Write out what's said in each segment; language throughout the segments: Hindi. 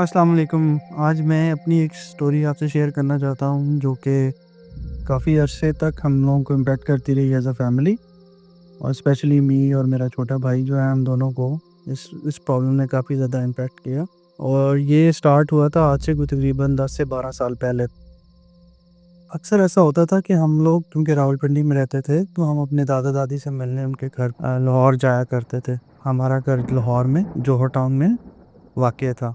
अस्सलाम वालेकुम। आज मैं अपनी एक स्टोरी आपसे शेयर करना चाहता हूँ जो कि काफ़ी अरसे तक हम लोगों को इम्पैक्ट करती रही एज़ अ फैमिली और स्पेशली मी और मेरा छोटा भाई जो है हम दोनों को इस प्रॉब्लम ने काफ़ी ज़्यादा इम्पैक्ट किया। और ये स्टार्ट हुआ था आज से कोई तकरीबन 10 से 12 साल पहले। अक्सर ऐसा होता था कि हम लोग क्योंकि रावलपिंडी में रहते थे तो हम अपने दादा-दादी से मिलने उनके घर लाहौर जाया करते थे। हमारा घर लाहौर में जौहर टाउन में वाक़ था।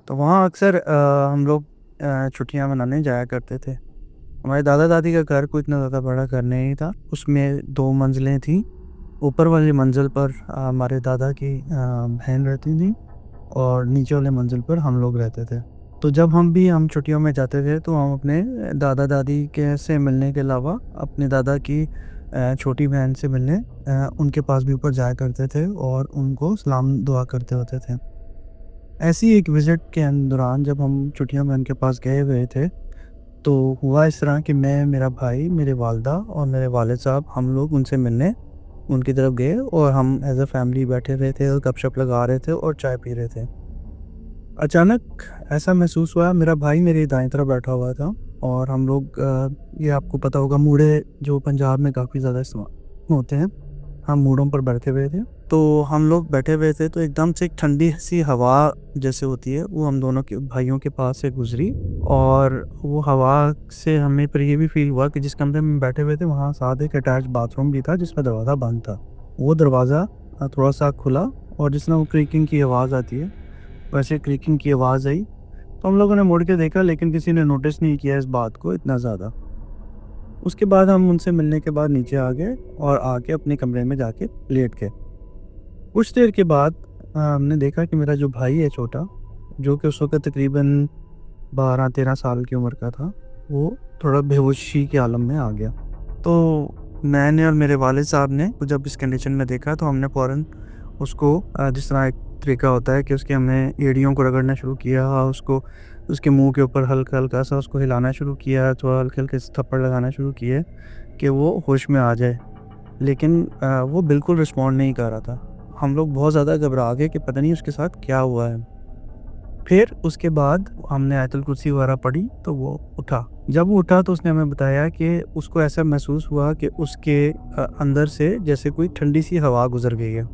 तो वहाँ अक्सर हम लोग छुट्टियाँ मनाने जाया करते थे। हमारे दादा-दादी का घर कोई इतना ज़्यादा बड़ा घर नहीं था। उसमें 2 मंज़िलें थीं। ऊपर वाली मंज़िल पर हमारे दादा की बहन रहती थी और नीचे वाले मंज़िल पर हम लोग रहते थे। तो जब हम छुट्टियों में जाते थे तो हम अपने दादा-दादी के से मिलने के अलावा अपने दादा की छोटी बहन से मिलने उनके पास भी ऊपर जाया करते थे और उनको सलाम दुआ करते होते थे। ऐसी एक विज़िट के दौरान जब हम छुट्टियों में उनके पास गए हुए थे, तो हुआ इस तरह कि मैं, मेरा भाई, मेरी वालिदा और मेरे वालिद साहब हम लोग उनसे मिलने उनकी तरफ गए और हम एज़ अ फैमिली बैठे हुए थे और गपशप लगा रहे थे और चाय पी रहे थे। अचानक ऐसा महसूस हुआ मेरा भाई मेरी दाईं तरफ बैठा हुआ था और हम लोग ये आपको पता होगा मूढ़े जो पंजाब में काफ़ी ज़्यादा इस्तेमाल होते हैं, हम मूढ़ों पर बैठे हुए थे। तो हम लोग बैठे हुए थे तो एकदम से एक ठंडी-सी हवा जैसे होती है वो हम दोनों के भाइयों के पास से गुज़री और वो हवा से हमें फिर ये भी फ़ील हुआ कि जिस कमरे में बैठे हुए थे वहाँ साथ एक अटैच्ड बाथरूम भी था जिसका दरवाज़ा बंद था। वो दरवाज़ा थोड़ा-सा खुला और जिस तरह वो क्रीकिंग की आवाज़ आती है, वैसे क्रीकिंग की आवाज़ आई। तो हम लोगों ने मुड़ के देखा लेकिन किसी ने नोटिस नहीं किया इस बात को इतना ज़्यादा। उसके बाद हम उनसे मिलने के बाद नीचे आ गए और आके अपने कमरे में जाके लेट गए। कुछ देर के बाद हमने देखा कि मेरा जो भाई है छोटा, जो कि उस वक़्त तकरीबन 12-13 साल की उम्र का था, वो थोड़ा बेहोशी के आलम में आ गया। तो मैंने और मेरे वालिद साहब ने जब इस कंडीशन में देखा तो हमने फ़ौरन उसको जिस तरह एक तरीका होता है कि उसकी हमने एड़ियों को रगड़ना शुरू किया, उसको उसके मुँह के ऊपर हल्का-हल्का सा उसको हिलाना शुरू किया, थोड़ा हल्के-हल्के से थप्पड़ लगाना शुरू किए कि वो होश में आ जाए। लेकिन वो बिल्कुल रिस्पॉन्ड नहीं कर रहा था। हम लोग बहुत ज़्यादा घबरा गए कि पता नहीं उसके साथ क्या हुआ है। फिर उसके बाद हमने आयतुल कुर्सी वगैरह पढ़ी तो वो उठा। जब वो उठा तो उसने हमें बताया कि उसको ऐसा महसूस हुआ कि उसके अंदर से जैसे कोई ठंडी-सी हवा गुज़र गई है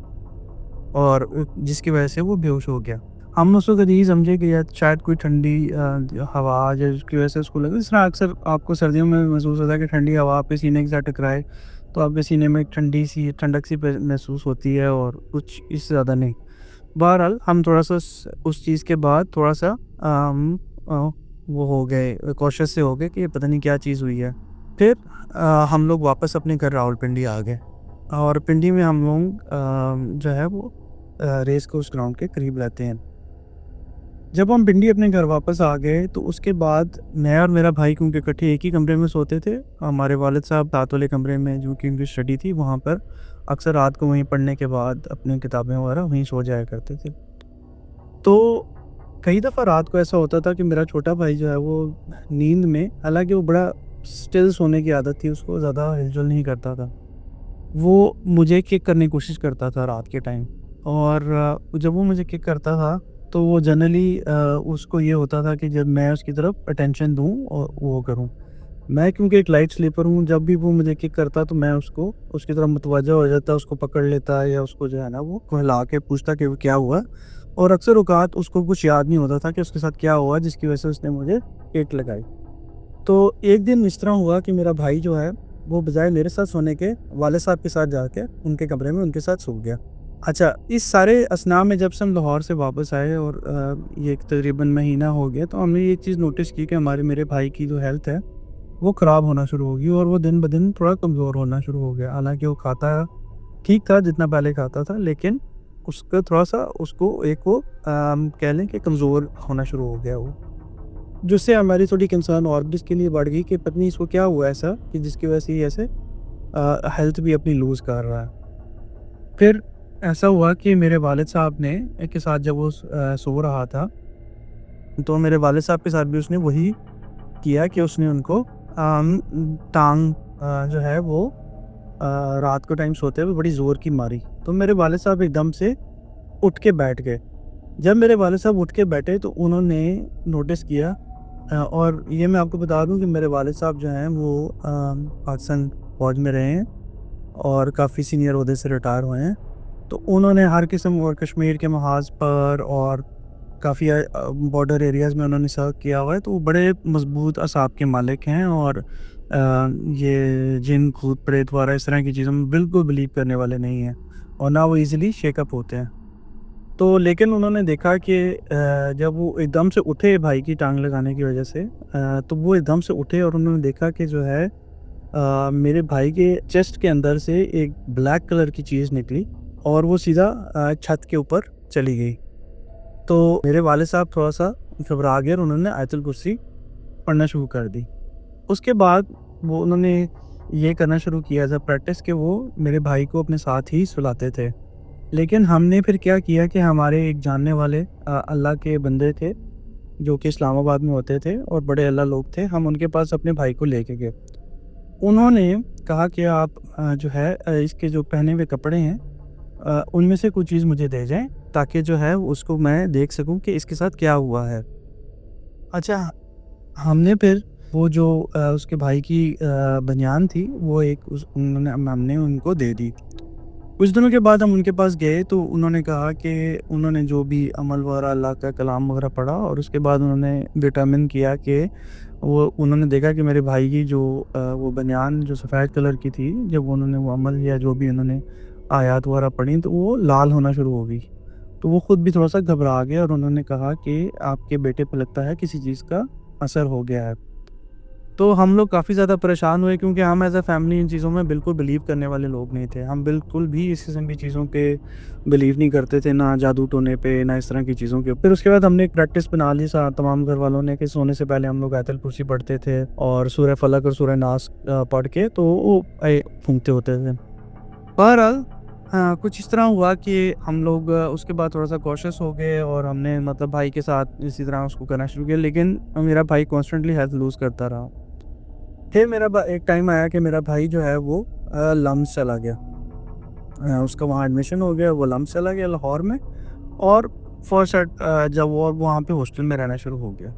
और जिसकी वजह से वो बेहोश हो गया। हम उस वक़्त यही समझे कि या शायद कोई ठंडी हवा जिसकी वजह से उसको लगा जिस तरह अक्सर आपको सर्दियों में महसूस होता है कि ठंडी हवा आपके सीने के साथ टकराए, तो आपके सीने में एक ठंडी-सी ठंडक-सी महसूस होती है और कुछ इससे ज़्यादा नहीं। बहरहाल हम थोड़ा-सा उस चीज़ के बाद थोड़ा-सा वो हो गए कॉशियस से हो गए कि पता नहीं क्या चीज़ हुई है। फिर हम लोग वापस अपने घर रावलपिंडी आ गए और पिंडी में हम लोग जो है वो रेस कोर्स ग्राउंड के करीब रहते हैं। जब हम पिंडी अपने घर वापस आ गए तो उसके बाद मैं और मेरा भाई क्योंकि इकट्ठे एक ही कमरे में सोते थे, हमारे वालिद साहब साथ वाले कमरे में जो कि उनकी स्टडी थी वहाँ पर अक्सर रात को वहीं पढ़ने के बाद अपनी किताबें वगैरह वहीं सो जाया करते थे। तो कई दफ़ा रात को ऐसा होता था कि मेरा छोटा भाई जो है वो नींद में, हालाँकि वो बड़ा स्टिल सोने की आदत थी उसको, ज़्यादा हिलजुल नहीं करता था। वो मुझे किक करने की कोशिश करता था रात के टाइम और जब वो मुझे किक करता था तो वो जनरली उसको ये होता था कि जब मैं उसकी तरफ अटेंशन दूँ और वो करूँ। मैं क्योंकि एक लाइट स्लीपर हूँ, जब भी वो मुझे किक करता तो मैं उसको उसकी तरफ मुतवज्जा हो जाता, उसको पकड़ लेता या उसको जो है ना वो हिला के पूछता कि वो क्या हुआ? और अक्सर औक़ात उसको कुछ याद नहीं होता था कि उसके साथ क्या हुआ जिसकी वजह से उसने मुझे किक लगाई। तो एक दिन इस तरह हुआ कि मेरा भाई जो है, वो बजाय मेरे साथ सोने के वालिद साहब के साथ जाके उनके कमरे में उनके साथ सो गया। अच्छा, इस सारे असना में जब से हम लाहौर से वापस आए और ये तकरीबन महीना हो गया, तो हमने ये चीज़ नोटिस की कि हमारे मेरे भाई की जो हेल्थ है, वो ख़राब होना शुरू हो गई और वो दिन-ब-दिन थोड़ा कमज़ोर होना शुरू हो गया। हालाँकि वो खाता ठीक था जितना पहले खाता था, लेकिन उसका थोड़ा-सा उसको एक वो कह लें कि कमज़ोर होना शुरू हो गया वो। जिससे हमारी थोड़ी कंसर्न और भी इसके लिए बढ़ गई कि पता नहीं इसको क्या हुआ ऐसा कि जिसकी वजह से ये ऐसे हेल्थ भी अपनी लूज़ कर रहा है। फिर ऐसा हुआ कि मेरे वालिद साहब ने के साथ जब वो सो रहा था, तो मेरे वालिद साहब के साथ भी उसने वही किया कि उसने उनको टाँग जो है वो रात को टाइम सोते हुए बड़ी ज़ोर की मारी। तो मेरे वालिद साहब एकदम से उठ के बैठ गए जब मेरे वालिद साहब उठ के बैठे तो उन्होंने नोटिस किया और ये मैं आपको बता दूं कि मेरे वालिद साहब जो हैं वो पाकिस्तान फ़ौज में रहे हैं और काफ़ी सीनियर ओहदे से रिटायर हुए हैं। तो उन्होंने हर किस्म और कश्मीर के महाज़ पर और काफ़ी बॉर्डर एरियाज़ में उन्होंने सर्व किया हुआ है, तो वो बड़े मज़बूत असाब के मालिक हैं और ये जिन, भूत प्रेत वगैरह इस तरह की चीज़ों में बिल्कुल बिलीव करने वाले नहीं हैं और ना वो ईज़िली शेकअप होते हैं। तो लेकिन उन्होंने देखा कि जब वो एकदम से उठे भाई की टाँग लगाने की वजह से, तो वो एकदम से उठे और उन्होंने देखा कि जो है मेरे भाई के चेस्ट के अंदर से एक ब्लैक कलर की चीज़ निकली और वो सीधा छत के ऊपर चली गई। तो मेरे वालिद साहब थोड़ा-सा घबरा गए और उन्होंने आयतुल कुर्सी पढ़ना शुरू कर दी। उसके बाद वो उन्होंने ये करना शुरू किया एज़ अ प्रैक्टिस कि वो मेरे भाई को अपने साथ ही सुलाते थे। लेकिन हमने फिर क्या किया कि हमारे एक जानने वाले अल्लाह के बंदे थे, जो कि इस्लामाबाद में होते थे और बड़े अल्लाह लोग थे। हम उनके पास अपने भाई को लेके गए। उन्होंने कहा कि आप जो है इसके जो पहने हुए कपड़े हैं उनमें से कुछ चीज़ मुझे दे जाएँ, ताकि जो है उसको मैं देख सकूँ कि इसके साथ क्या हुआ है। अच्छा, हमने फिर वो जो उसके भाई की बनियान थी, वो एक उस उन्होंने हमने उनको दे दी। कुछ दिनों के बाद हम उनके पास गए तो उन्होंने कहा कि उन्होंने जो भी अमल वगैरह अल्लाह का कलाम वगैरह पढ़ा और उसके बाद उन्होंने डिटरमिन किया कि वो उन्होंने देखा कि मेरे भाई की जो वो बनियान जो सफ़ेद कलर की थी, जब उन्होंने वो अमल या जो भी उन्होंने आयत वगैरह पढ़ी तो वो लाल होना शुरू हो गई। तो वो ख़ुद भी थोड़ा-सा घबरा गए और उन्होंने कहा कि आपके बेटे पे लगता है किसी चीज़ का असर हो गया है। तो हम लोग काफ़ी ज़्यादा परेशान हुए क्योंकि हम एज़ अ फैमिली इन चीज़ों में बिल्कुल बिलीव करने वाले लोग नहीं थे। हम बिल्कुल भी इस किस्म की चीज़ों पे बिलीव नहीं करते थे, ना जादू टोने पे, ना इस तरह की चीज़ों के। फिर उसके बाद हमने एक प्रैक्टिस बना ली तमाम घर वालों ने कि सोने से पहले हम लोग आयतुल कुर्सी पढ़ते थे और सूरह फलक और सूरह नास पढ़ के तो वो फूँकते होते थे। बहरहाल हाँ, कुछ इस तरह हुआ कि हम लोग उसके बाद थोड़ा-सा कॉशियस हो गए और हमने मतलब भाई के साथ इसी तरह उसको करना शुरू किया, लेकिन मेरा भाई कॉन्स्टेंटली हेल्थ लूज़ करता रहा। फिर एक टाइम आया कि मेरा भाई जो है वो लम्स चला गया। उसका वहाँ एडमिशन हो गया, वो लम्स चला गया लाहौर में और जब वो वहाँ पे हॉस्टल में रहना शुरू हो गया।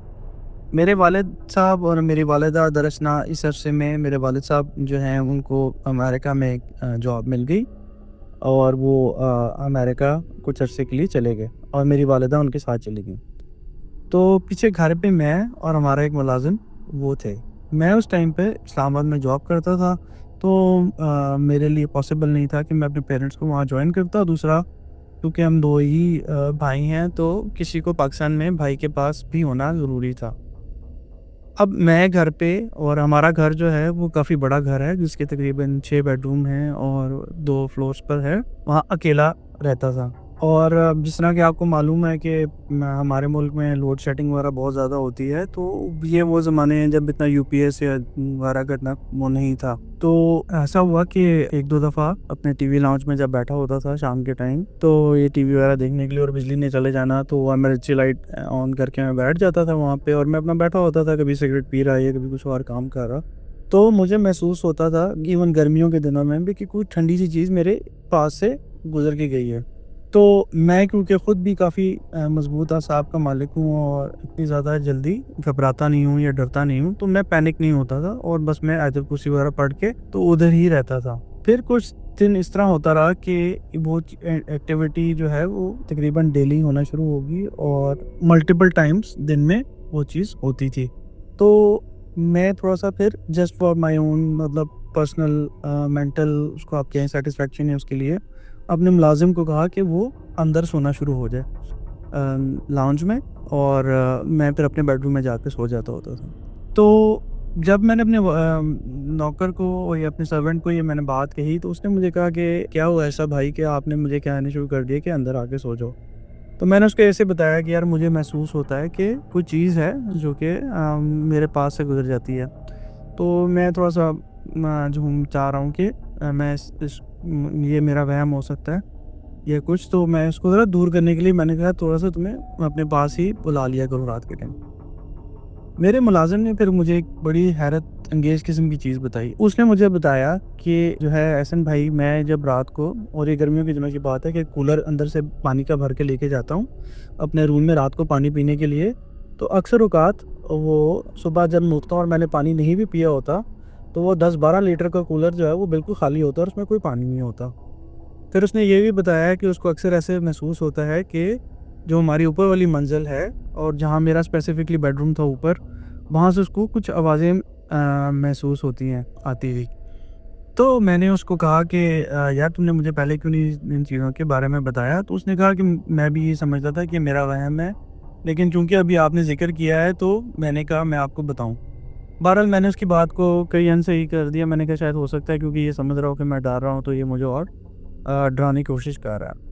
मेरे वालिद साहब और मेरी वालिदा दरअसल इस अरसे में मेरे वालिद साहब जो हैं उनको अमेरिका में एक जॉब मिल गई और वो अमेरिका कुछ अरसे के लिए चले गए और मेरी वालिदा उनके साथ चली गई। तो पीछे घर पे मैं और हमारा एक मुलाज़िम वो थे। मैं उस टाइम पे इस्लामाबाद में जॉब करता था, तो मेरे लिए पॉसिबल नहीं था कि मैं अपने पेरेंट्स को वहाँ जॉइन करता। दूसरा, क्योंकि हम 2 ही भाई हैं, तो किसी को पाकिस्तान में भाई के पास भी होना ज़रूरी था। अब मैं घर पे और हमारा घर जो है वो काफ़ी बड़ा घर है, जिसके तकरीबन 6 बेडरूम हैं और 2 फ्लोर्स पर है, वहाँ अकेला रहता था। और जिस तरह कि आपको मालूम है कि हमारे मुल्क में लोड शेडिंग वगैरह बहुत ज़्यादा होती है, तो ये वो ज़माने हैं जब इतना यूपीएस या वगैरह का इतना वो नहीं था। तो ऐसा हुआ कि 1-2 दफ़ा अपने टीवी लाउंज में जब बैठा होता था शाम के टाइम, तो ये टीवी वगैरह देखने के लिए और बिजली ने चले जाना, तो इमरजेंसी लाइट ऑन करके मैं बैठ जाता था वहाँ पे और मैं अपना बैठा होता था, कभी सिगरेट पी रहा या कभी कुछ और काम कर रहा। तो मुझे महसूस होता था कि इवन गर्मियों के दिनों में भी कि कोई ठंडी सी चीज़ मेरे पास से गुज़र के गई है। तो मैं क्योंकि ख़ुद भी काफ़ी मज़बूत असाब का मालिक हूँ और इतनी ज़्यादा जल्दी घबराता नहीं हूँ या डरता नहीं हूँ, तो मैं पैनिक नहीं होता था और बस मैं आयतुल कुर्सी वगैरह पढ़ के तो उधर ही रहता था। फिर कुछ दिन इस तरह होता रहा कि वो एक्टिविटी जो है वो तकरीबन डेली होना शुरू होगी और मल्टीपल टाइम्स दिन में वो चीज़ होती थी। तो मैं थोड़ा-सा फिर जस्ट फॉर माय ओन मतलब पर्सनल मेंटल उसको आप कहें सैटिस्फैक्शन है उसके लिए, अपने मुलाज़िम को कहा कि वो अंदर सोना शुरू हो जाए लाउंज में और मैं फिर अपने बेडरूम में जाके सो जाता होता था। तो जब मैंने अपने नौकर को या अपने सर्वेंट को ये मैंने बात कही, तो उसने मुझे कहा कि क्या हुआ ऐसा भाई कि आपने मुझे कहने शुरू कर दिया कि अंदर आके सो जाओ। तो मैंने उसको ऐसे बताया कि यार मुझे महसूस होता है कि कोई चीज़ है जो कि मेरे पास से गुज़र जाती है। तो मैं थोड़ा-सा जो चाह रहा हूँ कि मैं ये मेरा वहम हो सकता है या कुछ, तो मैं इसको ज़रा दूर करने के लिए मैंने कहा थोड़ा-सा तुम्हें अपने पास ही बुला लिया करूँ रात के टाइम। मेरे मुलाज़िम ने फिर मुझे एक बड़ी हैरत अंगेज किस्म की चीज़ बताई। उसने मुझे बताया कि जो है एहसन भाई, मैं जब रात को, और ये गर्मियों के दिनों की बात है, कि कूलर अंदर से पानी का भर के लेके जाता हूँ अपने रूम में रात को पानी पीने के लिए। तो अक्सर औक़ात वो सुबह जब मैं उठता हूँ और मैंने पानी नहीं भी पिया होता, तो वो 10-12 लीटर का कूलर जो है वो बिल्कुल खाली होता है और उसमें कोई पानी नहीं होता। फिर उसने ये भी बताया कि उसको अक्सर ऐसे महसूस होता है कि जो हमारी ऊपर वाली मंज़िल है और जहाँ मेरा स्पेसिफ़िकली बेडरूम था ऊपर, वहाँ से उसको कुछ आवाज़ें महसूस होती हैं, आती हुई। तो मैंने उसको कहा कि यार तुमने मुझे पहले क्यों नहीं इन चीज़ों के बारे में बताया? तो उसने कहा कि मैं भी ये समझता था कि मेरा वहम है, लेकिन चूँकि अभी आपने ज़िक्र किया है तो मैंने कहा मैं आपको बताऊँ। बहरहाल मैंने उसकी बात को कई अनसही कर दिया। मैंने कहा शायद हो सकता है क्योंकि ये समझ रहा हो कि मैं डर रहा हूँ, तो ये मुझे और डराने की कोशिश कर रहा है।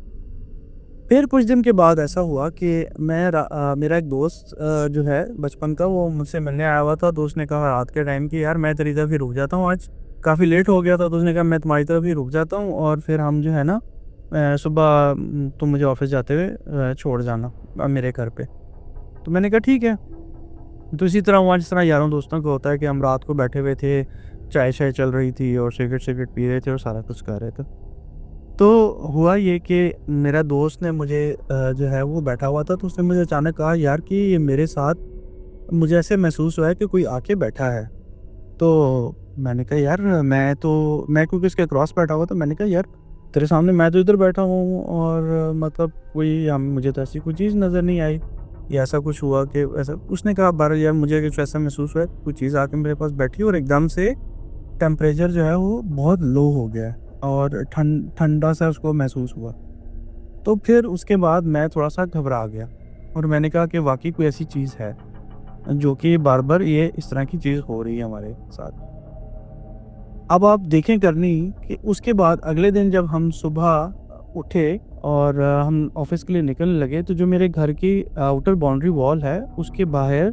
फिर कुछ दिन के बाद ऐसा हुआ कि मेरा एक दोस्त जो है बचपन का, वो मुझसे मिलने आया हुआ था। तो उसने कहा रात के टाइम कि यार मैं तेरी तरफ ही रुक जाता हूँ, आज काफ़ी लेट हो गया था। तो उसने कहा मैं तुम्हारी तरफ ही रुक जाता हूँ और फिर हम जो है ना सुबह तुम मुझे ऑफ़िस जाते हुए छोड़ जाना मेरे घर पे। तो मैंने कहा ठीक है। तो इसी तरह हुआ जिस तरह यारों दोस्तों का होता है कि हम रात को बैठे हुए थे, चाय-शाय चल रही थी और सिगरेट-सिगरेट पी रहे थे और सारा कुछ कर रहे थे। तो हुआ ये कि मेरा दोस्त ने मुझे जो है वो बैठा हुआ था, तो उसने मुझे अचानक कहा यार कि ये मेरे साथ मुझे ऐसे महसूस हुआ है कि कोई आके बैठा है। तो मैंने कहा यार मैं क्योंकि इसके क्रॉस बैठा हुआ था, मैंने कहा यार तेरे सामने मैं तो इधर बैठा हूँ और मतलब कोई हम मुझे तो ऐसी कोई चीज़ नज़र नहीं आई या ऐसा कुछ हुआ कि ऐसा। उसने कहा बहरहाल यार मुझे कुछ ऐसा महसूस हुआ है, कोई चीज़ आके मेरे पास बैठी और एकदम से टेम्परेचर जो है वो बहुत लो हो गया है और ठंडा सा उसको महसूस हुआ। तो फिर उसके बाद मैं थोड़ा-सा घबरा गया और मैंने कहा कि वाक़ई कोई ऐसी चीज़ है, जो कि बार-बार ये इस तरह की चीज़ हो रही है हमारे साथ। अब आप देखें करनी कि उसके बाद अगले दिन जब हम सुबह उठे और हम ऑफ़िस के लिए निकलने लगे, तो जो मेरे घर की आउटर बाउंड्री वॉल है, उसके बाहर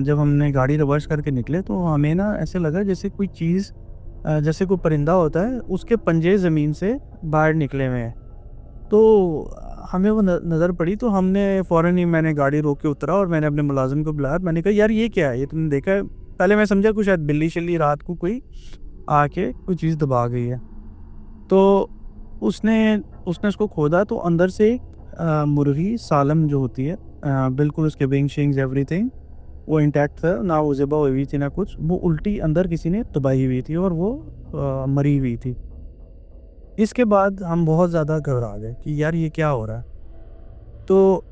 जब हमने गाड़ी रिवर्स करके निकले, तो हमें ना ऐसे लगा जैसे कोई चीज़, जैसे कोई परिंदा होता है, उसके पंजे ज़मीन से बाहर निकले हुए हैं। तो हमें वो नज़र पड़ी, तो हमने फ़ौरन ही मैंने गाड़ी रोक के उतरा और मैंने अपने मुलाज़िम को बुलाया। मैंने कहा यार ये क्या है? ये तुमने देखा है? पहले मैं समझा कोई शायद बिल्ली-शिल्ली रात को कोई आके कोई चीज़ दबा गई है। तो उसने उसने उसको खोदा, तो अंदर से मुर्गी सालम जो होती है, बिल्कुल उसके विंग-शिंग्स एवरीथिंग वो इंटैक्ट था, ना वो ज़िबा हुई थी ना कुछ, वो उल्टी अंदर किसी ने दबाई हुई थी और वो मरी हुई थी। इसके बाद हम बहुत ज़्यादा घबरा गए कि यार ये क्या हो रहा है? तो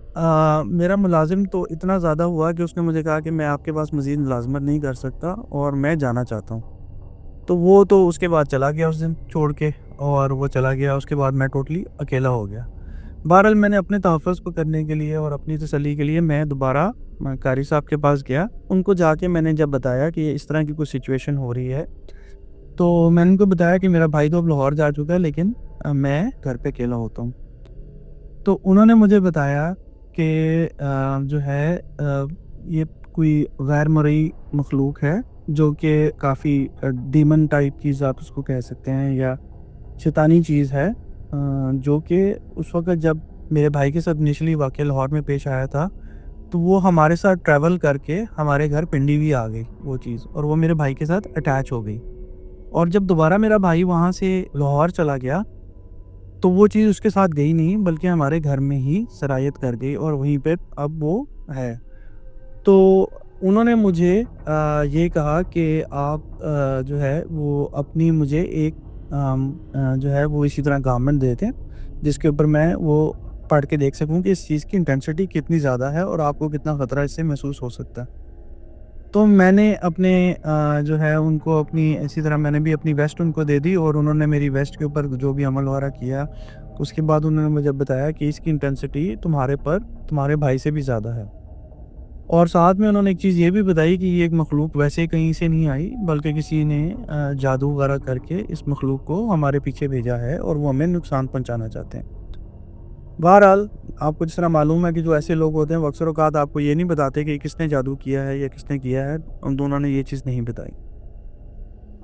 मेरा मुलाज़िम तो इतना ज़्यादा हुआ कि उसने मुझे कहा कि मैं आपके पास मज़ीद मुलाज़मत नहीं कर सकता और मैं जाना चाहता हूँ। तो वो तो उसके बाद चला गया उस दिन छोड़ के, और वो चला गया, उसके बाद मैं टोटली अकेला हो गया। बहरहाल मैंने अपने तहफ़्फ़ुज़ को करने के लिए और अपनी तसल्ली के लिए मैं दोबारा कारी साहब के पास गया। उनको जाके मैंने जब बताया कि इस तरह की कुछ सिचुएशन हो रही है, तो मैंने उनको बताया कि मेरा भाई तो अब लाहौर जा चुका है, लेकिन मैं घर पे अकेला होता हूँ। तो उन्होंने मुझे बताया कि जो है ये कोई गैर मरई मखलूक है, जो कि काफ़ी डीमन टाइप चीज़ आप उसको कह सकते हैं, या शैतानी चीज़ है, जो कि उस वक़्त जब मेरे भाई के साथ इनिशियली वाक़या लाहौर में पेश आया था, तो वो हमारे साथ ट्रैवल करके हमारे घर पिंडी भी आ गई वो चीज़, और वो मेरे भाई के साथ अटैच हो गई। और जब दोबारा मेरा भाई वहाँ से लाहौर चला गया, तो वो चीज़ उसके साथ गई नहीं, बल्कि हमारे घर में ही सरायत कर गई और वहीं पे अब वो है। तो उन्होंने मुझे ये कहा कि आप जो है वो अपनी मुझे एक जो है वो इसी तरह गारमेंट दे दें, जिसके ऊपर मैं वो पढ़ के देख सकूँ कि इस चीज़ की इंटेंसिटी कितनी ज़्यादा है और आपको कितना ख़तरा इससे महसूस हो सकता है। तो मैंने अपने जो है उनको अपनी इसी तरह मैंने भी अपनी वेस्ट उनको दे दी और उन्होंने मेरी वेस्ट के ऊपर जो भी अमल वगैरह किया, उसके बाद उन्होंने मुझे बताया कि इसकी इंटेंसिटी तुम्हारे भाई से भी ज़्यादा है। और साथ में उन्होंने एक चीज़ ये भी बताई कि ये एक मखलूक वैसे कहीं से नहीं आई, बल्कि किसी ने जादू वगैरह करके इस मखलूक को हमारे पीछे भेजा है और वो हमें नुकसान पहुँचाना चाहते हैं। बहरहाल, आपको जिस तरह मालूम है कि जो ऐसे लोग होते हैं वो अक्सर औक़ात आपको ये नहीं बताते कि किसने जादू किया है या किसने किया है, उन दोनों ने ये चीज़ नहीं बताई।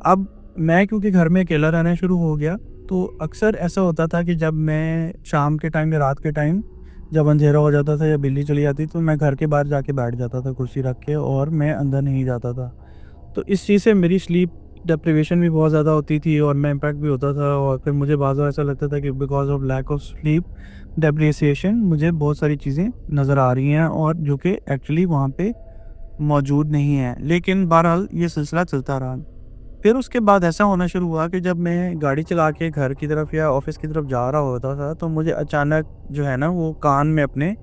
अब मैं क्योंकि घर में अकेला रहना शुरू हो गया, तो अक्सर ऐसा होता था कि जब मैं शाम के टाइम या रात के टाइम जब अंधेरा हो जाता था या बिल्ली चली जाती तो मैं घर के बाहर जाके बैठ जाता था कुर्सी रख के, और मैं अंदर नहीं जाता था। तो इस चीज़ से मेरी स्लीप डेप्रिवेशन भी बहुत ज़्यादा होती थी और मैं इम्पैक्ट भी होता था, और फिर मुझे बाज़ ऐसा लगता था कि because of lack of sleep depreciation मुझे बहुत सारी चीज़ें नज़र आ रही हैं और जो कि एक्चुअली वहाँ पे मौजूद नहीं है। लेकिन बहरहाल ये सिलसिला चलता रहा। फिर उसके बाद ऐसा होना शुरू हुआ कि जब मैं गाड़ी चला के घर की तरफ या ऑफिस की तरफ जा रहा होता था तो मुझे अचानक जो है ना वो कान में अपने,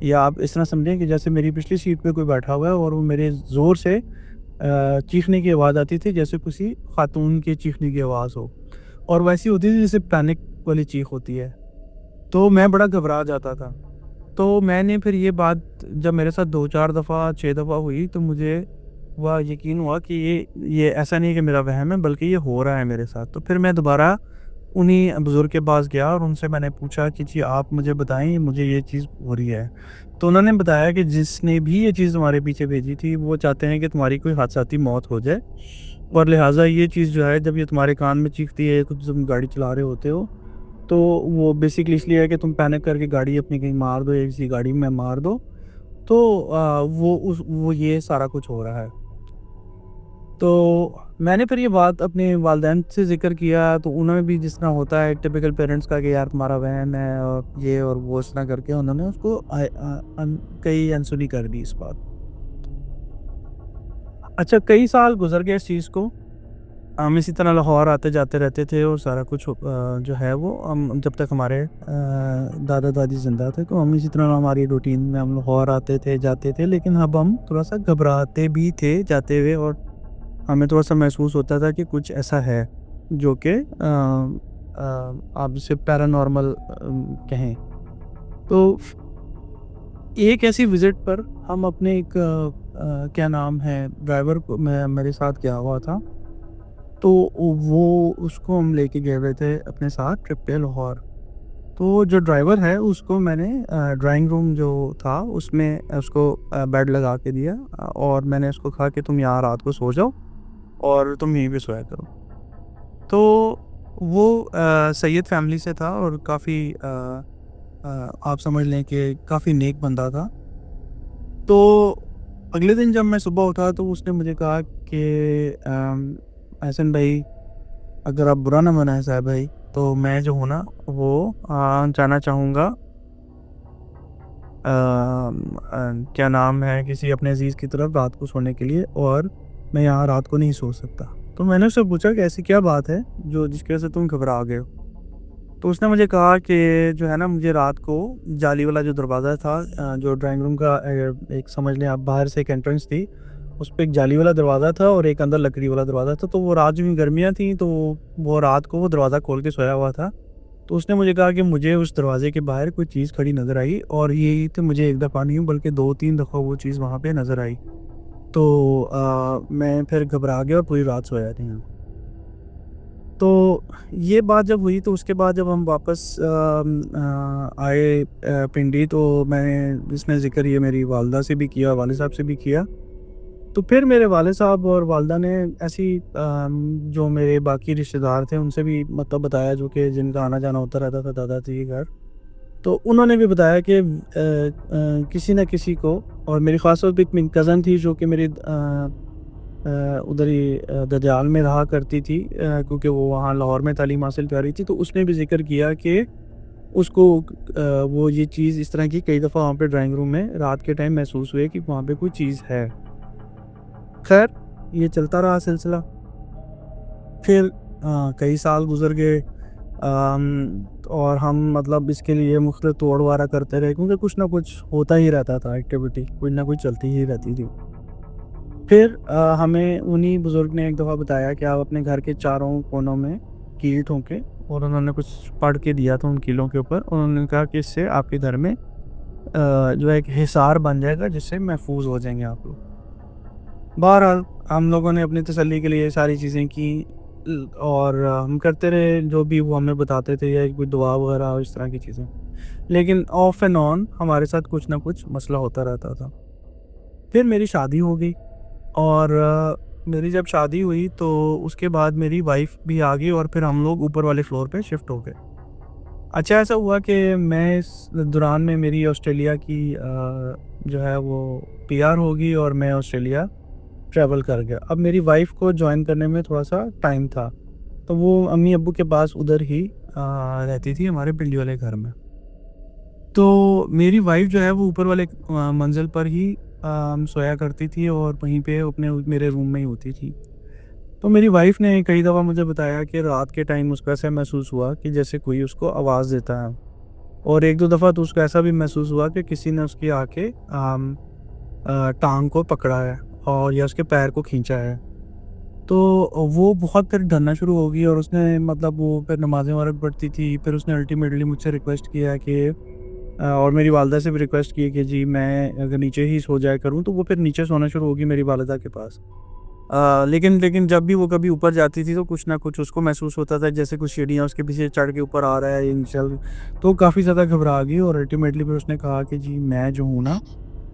या आप इस तरह समझें कि जैसे मेरी पिछली सीट पे कोई बैठा हुआ है और वो मेरे ज़ोर से चीखने की आवाज़ आती थी, जैसे किसी खातून के चीखने की आवाज़ हो, और वैसी होती थी जैसे पैनिक वाली चीख होती है। तो मैं बड़ा घबरा जाता था। तो मैंने फिर ये बात जब मेरे साथ 2-4 दफ़ा 6 दफ़ा हुई तो मुझे हुआ, यकीन हुआ कि ये ऐसा नहीं है कि मेरा वहम है, बल्कि ये हो रहा है मेरे साथ। तो फिर मैं दोबारा उन्हीं बुज़ुर्ग के पास गया और उनसे मैंने पूछा कि जी आप मुझे बताएँ, मुझे ये चीज़ हो रही है। तो उन्होंने बताया कि जिसने भी ये चीज़ तुम्हारे पीछे भेजी थी वो चाहते हैं कि तुम्हारी कोई हादसाती मौत हो जाए, और लिहाज़ा ये चीज़ जो है जब ये तुम्हारे कान में चीखती है कुछ, तुम गाड़ी चला रहे होते हो, तो वो बेसिकली इसलिए है कि तुम पैनिक करके गाड़ी अपनी कहीं मार दो या किसी गाड़ी में मार दो। तो वो ये सारा कुछ हो रहा है। तो मैंने फिर ये बात अपने वालिदैन से ज़िक्र किया, तो उन्होंने भी जिस तरह होता है टिपिकल पेरेंट्स का कि यार तुम्हारा वहम है और ये और वो, इस तरह करके उन्होंने उसको कई अनसुनी कर दी इस बात। अच्छा, कई साल गुज़र गए इस चीज़ को। हम इसी तरह लाहौर आते-जाते रहते थे और सारा कुछ जो है वो हम जब तक हमारे दादा-दादी ज़िंदा थे, तो हम इसी तरह हमारी रूटीन में हम लाहौर आते थे, जाते थे। लेकिन अब हम थोड़ा-सा घबराते भी थे जाते हुए, और हमें थोड़ा-सा महसूस होता था कि कुछ ऐसा है जो कि आप जिसे पैरानॉर्मल कहें। तो एक ऐसी विज़िट पर हम अपने एक क्या नाम है, ड्राइवर को मैं मेरे साथ गया हुआ था। तो वो उसको हम लेके गए हुए थे अपने साथ ट्रिप पे लाहौर। तो जो ड्राइवर है उसको मैंने ड्राइंग रूम जो था उसमें उसको बेड लगा के दिया, और मैंने उसको कहा कि तुम यहाँ रात को सो जाओ और तुम यहीं पे सोया करो। तो वो सैयद फैमिली से था और काफ़ी आप समझ लें कि काफ़ी नेक बंदा था। तो अगले दिन जब मैं सुबह उठा तो उसने मुझे कहा कि "एहसन भाई, अगर आप बुरा ना मनाएँ साहब भाई, तो मैं जो हूँ ना वो जाना चाहूँगा क्या नाम है, किसी अपने अज़ीज़ की तरफ रात को सोने के लिए, और मैं यहाँ रात को नहीं सो सकता।" तो मैंने उससे पूछा कि ऐसी क्या बात है जो जिसकी वज़ह से तुम घबरा गए हो? तो उसने मुझे कहा कि जो है ना मुझे रात को जाली वाला जो दरवाज़ा था, जो ड्राइंग रूम का एक समझ लें आप, बाहर से एक एंट्रेंस थी, उस पे एक जाली वाला दरवाज़ा था और एक अंदर लकड़ी वाला दरवाज़ा था। तो वो रात में गर्मियाँ थी, तो वो रात को वो दरवाज़ा खोल के सोया हुआ था। तो उसने मुझे कहा कि मुझे उस दरवाज़े के बाहर कोई चीज़ खड़ी नज़र आई, और ये तो मुझे एक दफ़ा नहीं बल्कि 2-3 दफ़ा वो चीज़ वहाँ पे नज़र आई। तो मैं फिर घबरा गया और पूरी रात सोया नहीं। तो ये बात जब हुई तो उसके बाद जब हम वापस आए पिंडी, तो मैंने इसमें ज़िक्र ये मेरी वालिदा से भी किया, वालिद साहब से भी किया। तो फिर मेरे वालिद साहब और वालिदा ने ऐसी जो मेरे बाकी रिश्तेदार थे उनसे भी मतलब बताया, जो कि जिनका आना-जाना होता रहता था दादाजी के घर। तो उन्होंने भी बताया कि किसी न किसी को, और मेरी ख़ास तौर पे एक मेरी कज़न थी जो कि मेरी उधर ही ददयाल में रहा करती थी, क्योंकि वो वहाँ लाहौर में तालीम हासिल कर रही थी। तो उसने भी ज़िक्र किया कि उसको वो ये चीज़ इस तरह की कई दफ़ा वहाँ पे ड्राइंग रूम में रात के टाइम महसूस हुए कि वहाँ पे कोई चीज़ है। ख़ैर, ये चलता रहा सिलसिला। फिर कई साल गुज़र गए, और हम मतलब इसके लिए मुख्तलिफ़ तोड़-वारा करते रहे, क्योंकि कुछ ना कुछ होता ही रहता था, एक्टिविटी कुछ ना कुछ चलती ही रहती थी। फिर हमें उन्हीं बुज़ुर्ग ने एक दफ़ा बताया कि आप अपने घर के चारों कोनों में कील ठोकें, और उन्होंने कुछ पढ़ के दिया था उन कीलों के ऊपर। उन्होंने कहा कि इससे आपके घर में जो है एक हिसार बन जाएगा, जिससे महफूज़ हो जाएँगे आप लोग। बहरहाल हम लोगों ने अपनी तसल्ली के लिए ये सारी चीज़ें की, और हम करते रहे जो भी वो हमें बताते थे, या कोई दुआ वगैरह और इस तरह की चीज़ें। लेकिन ऑफ एंड ऑन हमारे साथ कुछ ना कुछ मसला होता रहता था। फिर मेरी शादी हो गई, और मेरी जब शादी हुई तो उसके बाद मेरी वाइफ़ भी आ गई, और फिर हम लोग ऊपर वाले फ्लोर पे शिफ्ट हो गए। अच्छा ऐसा हुआ कि मैं इस दौरान में मेरी ऑस्ट्रेलिया की जो है वो पीआर हो गई और मैं ऑस्ट्रेलिया ट्रैवल कर गया। अब मेरी वाइफ़ को जॉइन करने में थोड़ा-सा टाइम था, तो वो अम्मी-अब्बू के पास उधर ही रहती थी हमारे पिंडी वाले घर में। तो मेरी वाइफ़ जो है वो ऊपर वाले मंज़िल पर ही सोया करती थी और वहीं पे अपने मेरे रूम में ही होती थी। तो मेरी वाइफ़ ने कई दफ़ा मुझे बताया कि रात के टाइम उसको ऐसा महसूस हुआ कि जैसे कोई उसको आवाज़ देता है। और 1-2 दफ़ा तो उसको ऐसा भी महसूस हुआ कि किसी ने उसकी आके टाँग को पकड़ा है और या उसके पैर को खींचा है। तो वो बहुत फिर डरना शुरू हो गई और उसने मतलब वो फिर नमाज़ें वगैरह पढ़ती थी। फिर उसने अल्टीमेटली मुझसे रिक्वेस्ट किया कि और मेरी वालिदा से भी रिक्वेस्ट की कि जी मैं अगर नीचे ही सो जाया करूँ, तो वो फिर नीचे सोना शुरू हो गई मेरी वालिदा के पास। लेकिन जब भी वो कभी ऊपर जाती थी तो कुछ ना कुछ उसको महसूस होता था जैसे कुछ सीढ़ियाँ उसके पीछे चढ़ के ऊपर आ रहा है इन चल, तो काफ़ी ज़्यादा घबरा गई और अल्टीमेटली फिर उसने कहा कि जी मैं जो हूँ ना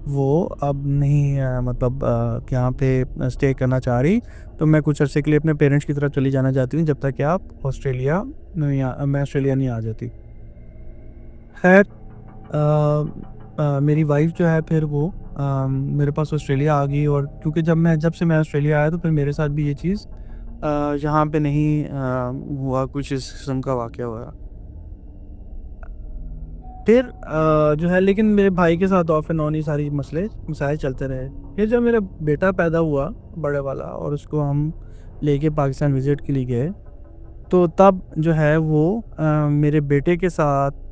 वो अब नहीं मतलब यहाँ पे स्टे करना चाह रही, तो मैं कुछ अरसे के लिए अपने पेरेंट्स की तरफ चली जाना चाहती हूँ जब तक कि आप ऑस्ट्रेलिया नहीं आ मैं ऑस्ट्रेलिया नहीं आ जाती। खैर मेरी वाइफ़ जो है फिर वो मेरे पास ऑस्ट्रेलिया आ गई और क्योंकि जब से मैं ऑस्ट्रेलिया आया तो फिर मेरे साथ भी ये चीज़ यहाँ पे नहीं हुआ, कुछ इस किस्म का वाक़या हुआ। फिर जो है लेकिन मेरे भाई के साथ ऑफ एंड ऑन ये सारी मसाइल चलते रहे। फिर जब मेरा बेटा पैदा हुआ बड़े वाला और उसको हम लेके पाकिस्तान विज़िट के लिए गए, तो तब जो है वो मेरे बेटे के साथ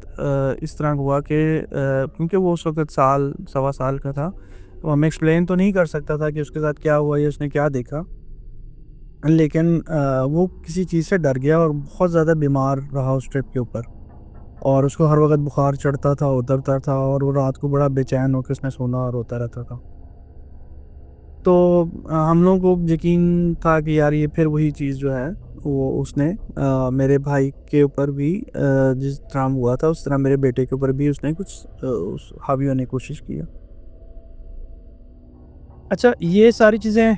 इस तरह हुआ कि क्योंकि वो उस वक़्त साल, सवा साल का था, तो हमें एक्सप्लेन तो नहीं कर सकता था कि उसके साथ क्या हुआ या उसने क्या देखा। लेकिन वो किसी चीज़ से डर गया और बहुत ज़्यादा बीमार रहा उस ट्रिप के ऊपर और उसको हर वक़्त बुखार चढ़ता था, उतरता था और वो रात को बड़ा बेचैन होके उसने सोना और रोता रहता था। तो हम लोगों को यकीन था कि यार ये फिर वही चीज़ जो है वो उसने मेरे भाई के ऊपर भी जिस तरह हुआ था उस तरह मेरे बेटे के ऊपर भी उसने कुछ उस हावी होने की कोशिश की है। अच्छा ये सारी चीज़ें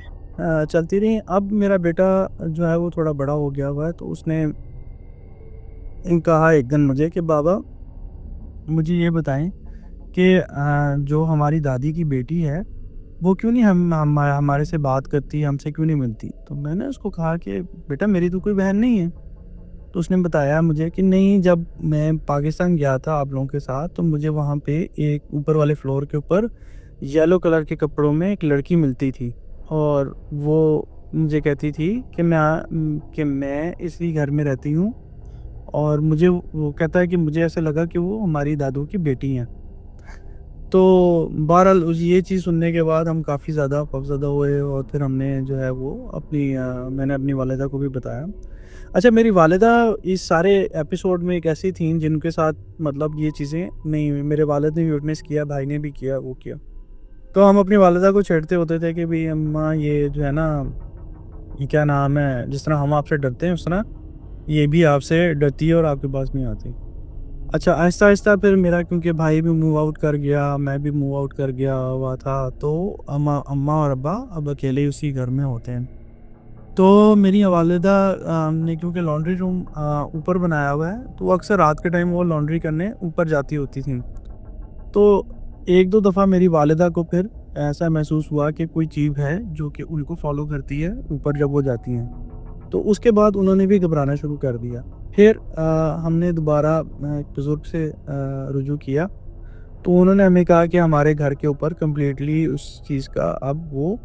चलती रहीं। अब मेरा बेटा जो है वो थोड़ा बड़ा हो गया हुआ है तो उसने कहा एक दिन मुझे कि बाबा मुझे ये बताएं कि जो हमारी दादी की बेटी है वो क्यों नहीं हमारे से बात करती, हमसे क्यों नहीं मिलती? तो मैंने उसको कहा कि बेटा मेरी तो कोई बहन नहीं है। तो उसने बताया मुझे कि नहीं, जब मैं पाकिस्तान गया था आप लोगों के साथ तो मुझे वहाँ पे एक ऊपर वाले फ्लोर के ऊपर येलो कलर के कपड़ों में एक लड़की मिलती थी और वो मुझे कहती थी कि मैं इसी घर में रहती हूँ और मुझे वो कहता है कि मुझे ऐसा लगा कि वो हमारी दादू की बेटी हैं। तो बहरहाल उस ये चीज़ सुनने के बाद हम काफ़ी ज़्यादा खौफ़ज़दा हुए और फिर हमने जो है वो मैंने अपनी वालिदा को भी बताया। अच्छा मेरी वालिदा इस सारे एपिसोड में एक ऐसी थीं जिनके साथ मतलब ये चीज़ें नहीं हुई। मेरे वालिद ने भी विटनेस किया, भाई ने भी किया, वो किया। तो हम अपनी वालिदा को छेड़ते होते थे कि भई अम्मा ये जो है ना, ये क्या नाम है, जिस तरह हम आपसे डरते हैं उस तरह ये भी आपसे डरती है और आपके पास नहीं आती। अच्छा, आहिस्ता-आहिस्ता फिर मेरा क्योंकि भाई भी मूव आउट कर गया, मैं भी मूव आउट कर गया हुआ था, तो अम्मा अम्मा और अब्बा अब अकेले ही उसी घर में होते हैं। तो मेरी वालिदा ने क्योंकि लॉन्ड्री रूम ऊपर बनाया हुआ है, तो वो अक्सर रात के टाइम वो लॉन्ड्री करने ऊपर जाती होती थीं। तो 1-2 दफ़ा मेरी वालिदा को फिर ऐसा महसूस हुआ कि कोई चीज़ है जो कि उनको फ़ॉलो करती है ऊपर जब वो जाती हैं। तो उसके बाद उन्होंने भी घबराना शुरू कर दिया। फिर हमने दोबारा एक बुज़ुर्ग से रुजू किया, तो उन्होंने हमें कहा कि हमारे घर के ऊपर कंप्लीटली उस चीज़ का अब वो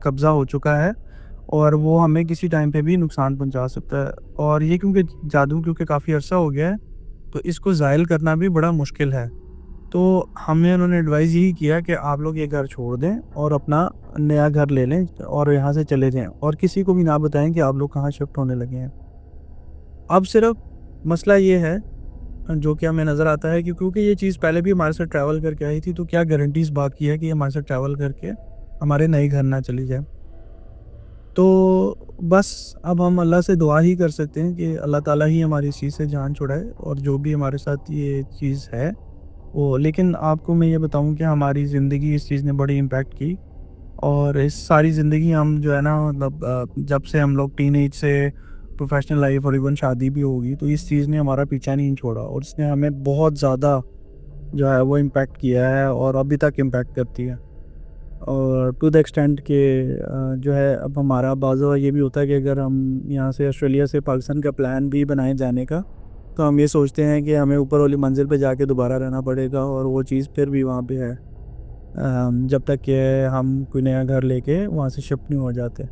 कब्ज़ा हो चुका है और वो हमें किसी टाइम पे भी नुकसान पहुँचा सकता है और ये क्योंकि जादू क्योंकि काफ़ी अर्सा हो गया है, तो इसको ज़ाइल करना भी बड़ा मुश्किल है। तो हमें उन्होंने एडवाइस यही किया कि आप लोग ये घर छोड़ दें और अपना नया घर ले लें और यहाँ से चले जाएँ और किसी को भी ना बताएँ कि आप लोग कहाँ शिफ्ट होने लगे हैं। अब सिर्फ़ मसला ये है जो कि हमें नज़र आता है कि क्योंकि ये चीज़ पहले भी हमारे साथ ट्रैवल करके आई थी, तो क्या गारंटी इस बात की है कि ये हमारे साथ ट्रैवल करके हमारे नए घर ना चली जाए। तो बस अब हम अल्लाह से दुआ ही कर सकते हैं कि अल्लाह ताला ही हमारी इस चीज़ से जान छुड़ाए और जो भी हमारे साथ ये चीज़ है वो, लेकिन आपको मैं ये बताऊँ कि हमारी ज़िंदगी इस चीज़ ने बड़ी इम्पैक्ट की और इस सारी ज़िंदगी हम जो है ना मतलब जब से हम लोग टीनेज से प्रोफेशनल लाइफ और इवन शादी भी होगी, तो इस चीज़ ने हमारा पीछा नहीं छोड़ा और इसने हमें बहुत ज़्यादा जो है वो इम्पैक्ट किया है और अभी तक इम्पैक्ट करती है। और टू द एक्सटेंट कि जो है अब हमारा बाज़ ये भी होता है कि अगर हम यहाँ से ऑस्ट्रेलिया से पाकिस्तान का प्लान भी बनाए जाने का, तो हम ये सोचते हैं कि हमें ऊपर वाली मंजिल पे जाके दोबारा रहना पड़ेगा और वो चीज़ फिर भी वहाँ पे है, जब तक कि हम कोई नया घर लेके वहाँ से शिफ्ट नहीं हो जाते।